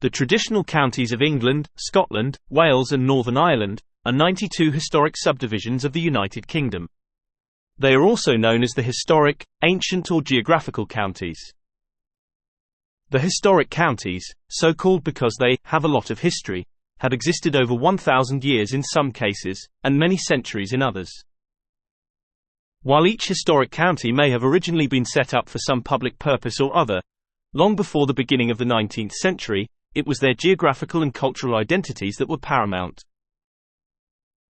The traditional counties of England, Scotland, Wales and Northern Ireland are 92 historic subdivisions of the United Kingdom. They are also known as the historic, ancient or geographical counties. The historic counties, so called because they have a lot of history, have existed over 1,000 years in some cases, and many centuries in others. While each historic county may have originally been set up for some public purpose or other, long before the beginning of the 19th century, it was their geographical and cultural identities that were paramount.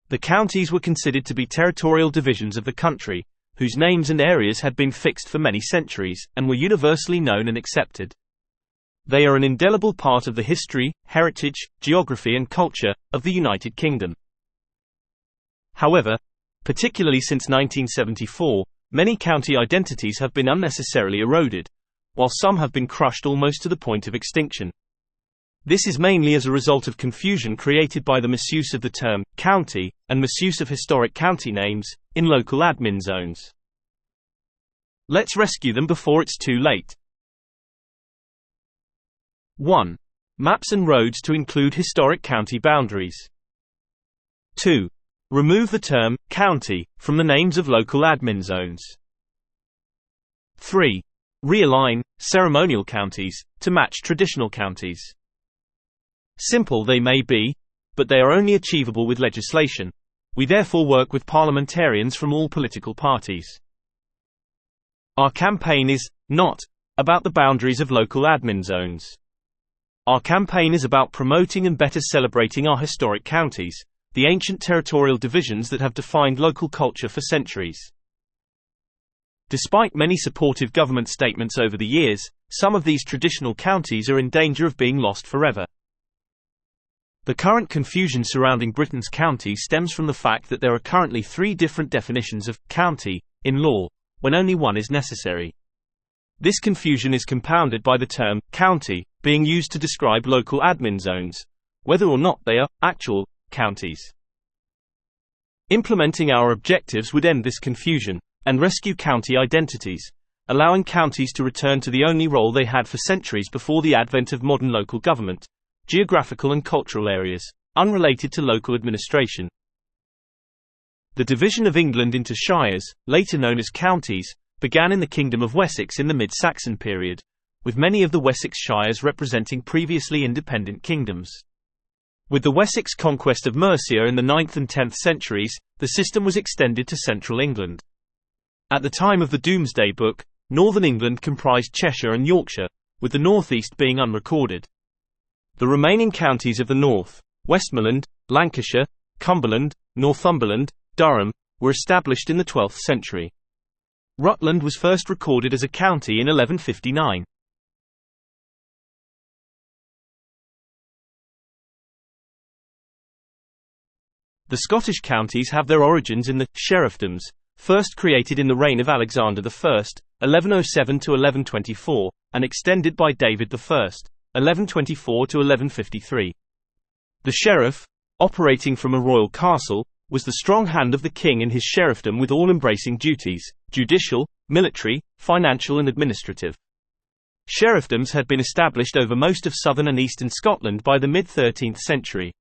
The counties were considered to be territorial divisions of the country, whose names and areas had been fixed for many centuries, and were universally known and accepted. They are an indelible part of the history, heritage, geography and culture of the United Kingdom. However, particularly since 1974, many county identities have been unnecessarily eroded, while some have been crushed almost to the point of extinction. This is mainly as a result of confusion created by the misuse of the term county and misuse of historic county names in local admin zones. Let's rescue them before it's too late. 1. Maps and roads to include historic county boundaries. 2. Remove the term county from the names of local admin zones. 3. Realign ceremonial counties to match traditional counties. Simple they may be, but they are only achievable with legislation. We therefore work with parliamentarians from all political parties. Our campaign is not about the boundaries of local admin zones. Our campaign is about promoting and better celebrating our historic counties, the ancient territorial divisions that have defined local culture for centuries. Despite many supportive government statements over the years, some of these traditional counties are in danger of being lost forever. The current confusion surrounding Britain's counties stems from the fact that there are currently 3 different definitions of county in law, when only one is necessary. This confusion is compounded by the term county being used to describe local admin zones, whether or not they are actual counties. Implementing our objectives would end this confusion and rescue county identities, allowing counties to return to the only role they had for centuries before the advent of modern local government: geographical and cultural areas, unrelated to local administration. The division of England into shires, later known as counties, began in the Kingdom of Wessex in the mid-Saxon period, with many of the Wessex shires representing previously independent kingdoms. With the Wessex conquest of Mercia in the 9th and 10th centuries, the system was extended to central England. At the time of the Domesday Book, northern England comprised Cheshire and Yorkshire, with the northeast being unrecorded. The remaining counties of the north, Westmoreland, Lancashire, Cumberland, Northumberland, Durham, were established in the 12th century. Rutland was first recorded as a county in 1159. The Scottish counties have their origins in the sheriffdoms, first created in the reign of Alexander I, 1107 to 1124, and extended by David I, 1124 to 1153. The sheriff, operating from a royal castle, was the strong hand of the king in his sheriffdom with all-embracing duties: judicial, military, financial and administrative. Sheriffdoms had been established over most of southern and eastern Scotland by the mid-13th century.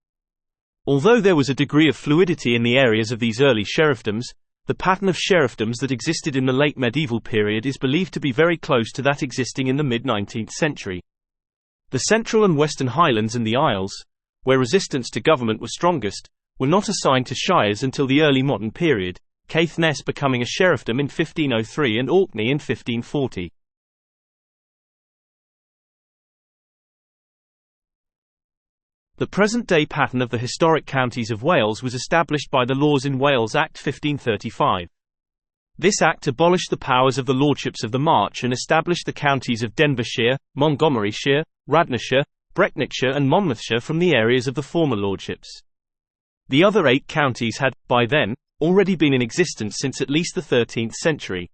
Although there was a degree of fluidity in the areas of these early sheriffdoms, the pattern of sheriffdoms that existed in the late medieval period is believed to be very close to that existing in the mid-19th century. The Central and Western Highlands and the Isles, where resistance to government was strongest, were not assigned to shires until the early modern period, Caithness becoming a sheriffdom in 1503 and Orkney in 1540. The present-day pattern of the historic counties of Wales was established by the Laws in Wales Act 1535. This act abolished the powers of the lordships of the March and established the counties of Denbighshire, Montgomeryshire, Radnorshire, Brecknockshire and Monmouthshire from the areas of the former lordships. The other 8 counties had, by then, already been in existence since at least the 13th century.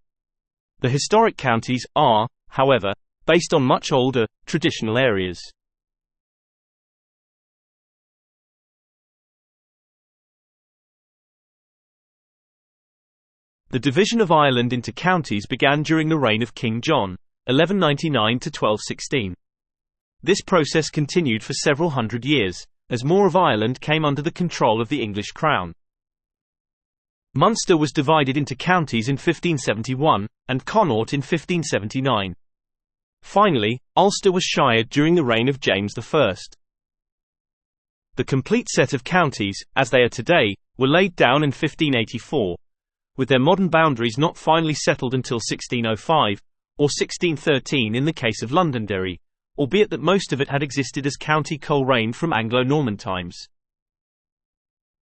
The historic counties are, however, based on much older, traditional areas. The division of Ireland into counties began during the reign of King John, 1199 to 1216. This process continued for several hundred years, as more of Ireland came under the control of the English crown. Munster was divided into counties in 1571, and Connaught in 1579. Finally, Ulster was shired during the reign of James I. The complete set of counties, as they are today, were laid down in 1584, with their modern boundaries not finally settled until 1605, or 1613 in the case of Londonderry, albeit that most of it had existed as County Coleraine from Anglo-Norman times.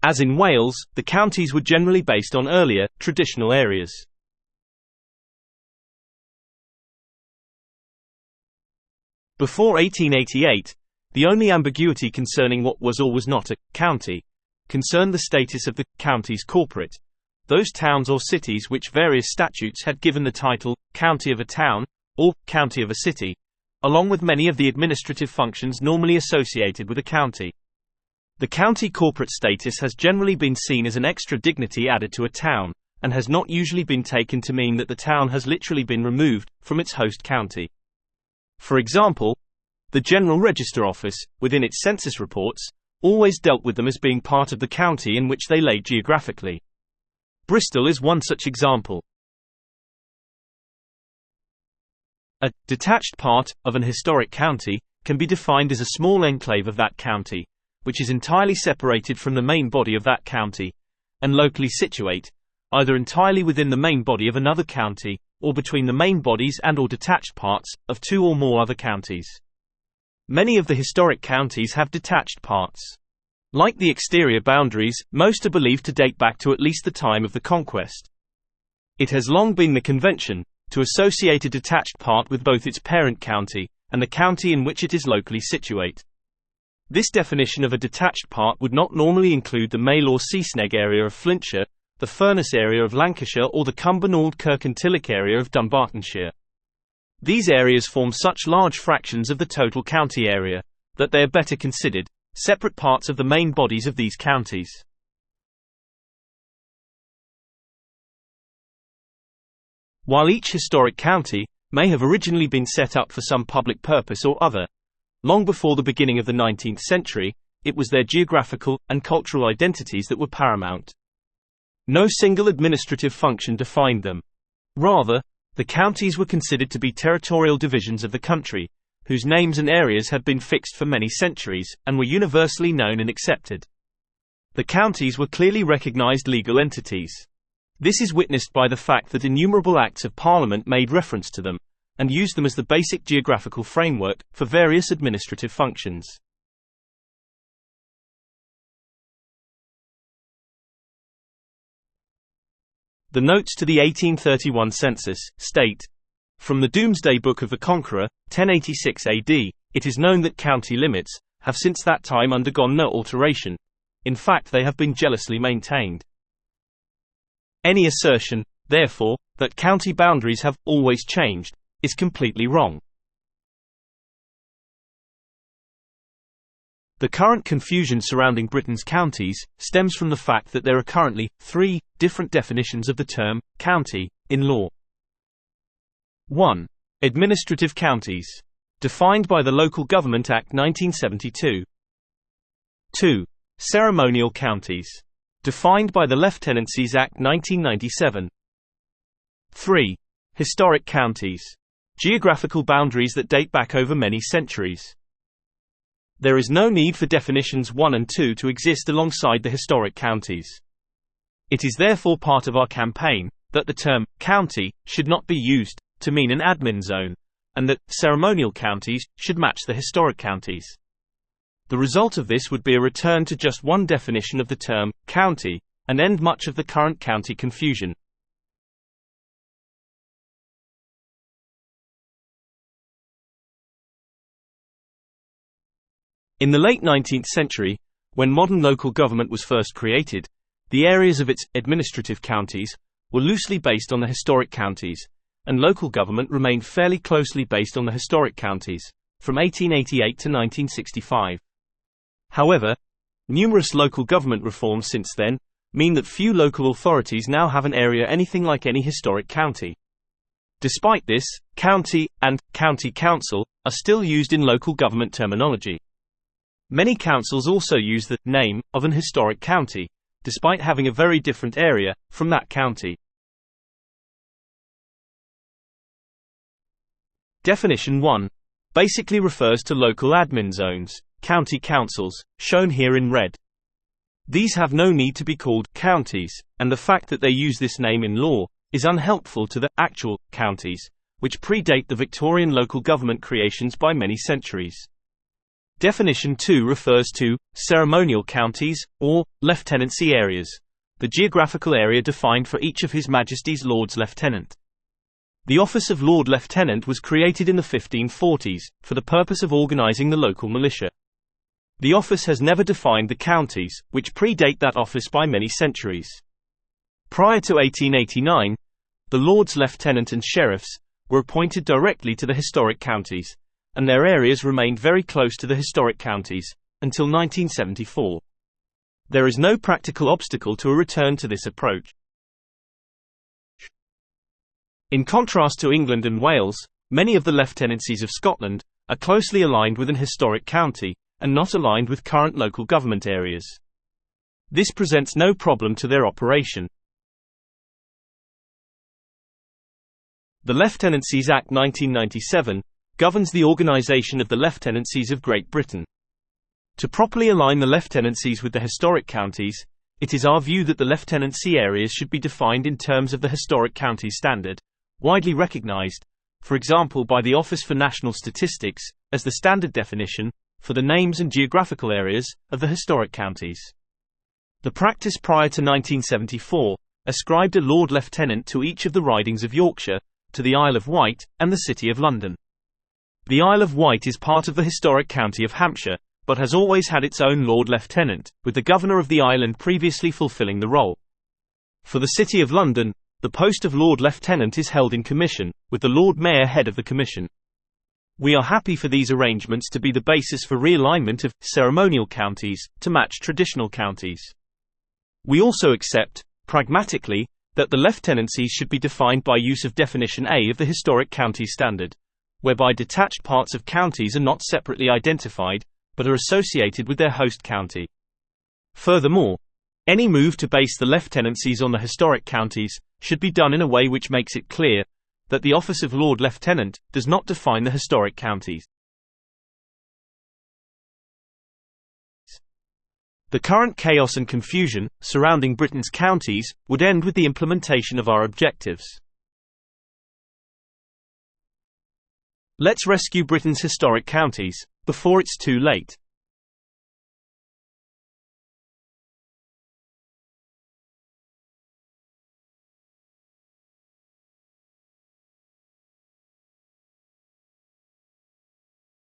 As in Wales, the counties were generally based on earlier, traditional areas. Before 1888, the only ambiguity concerning what was or was not a county concerned the status of the counties corporate, those towns or cities which various statutes had given the title county of a town or county of a city, along with many of the administrative functions normally associated with a county. The county corporate status has generally been seen as an extra dignity added to a town, and has not usually been taken to mean that the town has literally been removed from its host county. For example, the General Register Office, within its census reports, always dealt with them as being part of the county in which they lay geographically. Bristol is one such example. A detached part of an historic county can be defined as a small enclave of that county, which is entirely separated from the main body of that county, and locally situate, either entirely within the main body of another county, or between the main bodies and/or detached parts of two or more other counties. Many of the historic counties have detached parts. Like the exterior boundaries, most are believed to date back to at least the time of the conquest. It has long been the convention to associate a detached part with both its parent county and the county in which it is locally situate. This definition of a detached part would not normally include the Mail or Seasneg area of Flintshire, the Furness area of Lancashire, or the Cumbernauld Kirkintilloch area of Dunbartonshire. These areas form such large fractions of the total county area that they are better considered separate parts of the main bodies of these counties. While each historic county may have originally been set up for some public purpose or other, long before the beginning of the 19th century, it was their geographical and cultural identities that were paramount. No single administrative function defined them. Rather, the counties were considered to be territorial divisions of the country, whose names and areas had been fixed for many centuries, and were universally known and accepted. The counties were clearly recognized legal entities. This is witnessed by the fact that innumerable acts of Parliament made reference to them, and used them as the basic geographical framework for various administrative functions. The notes to the 1831 census state, from the Domesday Book of the Conqueror, 1086 AD, it is known that county limits have since that time undergone no alteration. In fact, they have been jealously maintained. Any assertion, therefore, that county boundaries have always changed is completely wrong. The current confusion surrounding Britain's counties stems from the fact that there are currently 3 different definitions of the term county in law. 1. Administrative counties, defined by the Local Government Act 1972. 2. Ceremonial counties, defined by the Lieutenancies Act 1997. 3. Historic counties, geographical boundaries that date back over many centuries. There is no need for definitions 1 and 2 to exist alongside the historic counties. It is therefore part of our campaign that the term county should not be used to mean an admin zone, and that ceremonial counties should match the historic counties. The result of this would be a return to just one definition of the term county, and end much of the current county confusion. In the late 19th century, when modern local government was first created, the areas of its administrative counties were loosely based on the historic counties, and local government remained fairly closely based on the historic counties, from 1888 to 1965. However, numerous local government reforms since then mean that few local authorities now have an area anything like any historic county. Despite this, county and county council are still used in local government terminology. Many councils also use the name of an historic county, despite having a very different area from that county. Definition 1 basically refers to local admin zones, county councils, shown here in red. These have no need to be called counties, and the fact that they use this name in law is unhelpful to the actual counties, which predate the Victorian local government creations by many centuries. Definition 2 refers to ceremonial counties, or lieutenancy areas, the geographical area defined for each of His Majesty's Lords Lieutenant. The office of Lord Lieutenant was created in the 1540s, for the purpose of organising the local militia. The office has never defined the counties, which predate that office by many centuries. Prior to 1889, the Lords Lieutenant and Sheriffs were appointed directly to the historic counties, and their areas remained very close to the historic counties, until 1974. There is no practical obstacle to a return to this approach. In contrast to England and Wales, many of the lieutenancies of Scotland are closely aligned with an historic county, and not aligned with current local government areas. This presents no problem to their operation. The Lieutenancies Act 1997 governs the organisation of the lieutenancies of Great Britain. To properly align the lieutenancies with the historic counties, it is our view that the lieutenancy areas should be defined in terms of the historic county standard, widely recognised, for example by the Office for National Statistics, as the standard definition for the names and geographical areas of the historic counties. The practice prior to 1974 ascribed a Lord Lieutenant to each of the ridings of Yorkshire, to the Isle of Wight, and the City of London. The Isle of Wight is part of the historic county of Hampshire, but has always had its own Lord Lieutenant, with the Governor of the island previously fulfilling the role. For the City of London, the post of Lord Lieutenant is held in commission, with the Lord Mayor head of the commission. We are happy for these arrangements to be the basis for realignment of ceremonial counties to match traditional counties. We also accept, pragmatically, that the lieutenancies should be defined by use of definition A of the historic county standard, whereby detached parts of counties are not separately identified, but are associated with their host county. Furthermore, any move to base the lieutenancies on the historic counties should be done in a way which makes it clear that the office of Lord Lieutenant does not define the historic counties. The current chaos and confusion surrounding Britain's counties would end with the implementation of our objectives. Let's rescue Britain's historic counties before it's too late.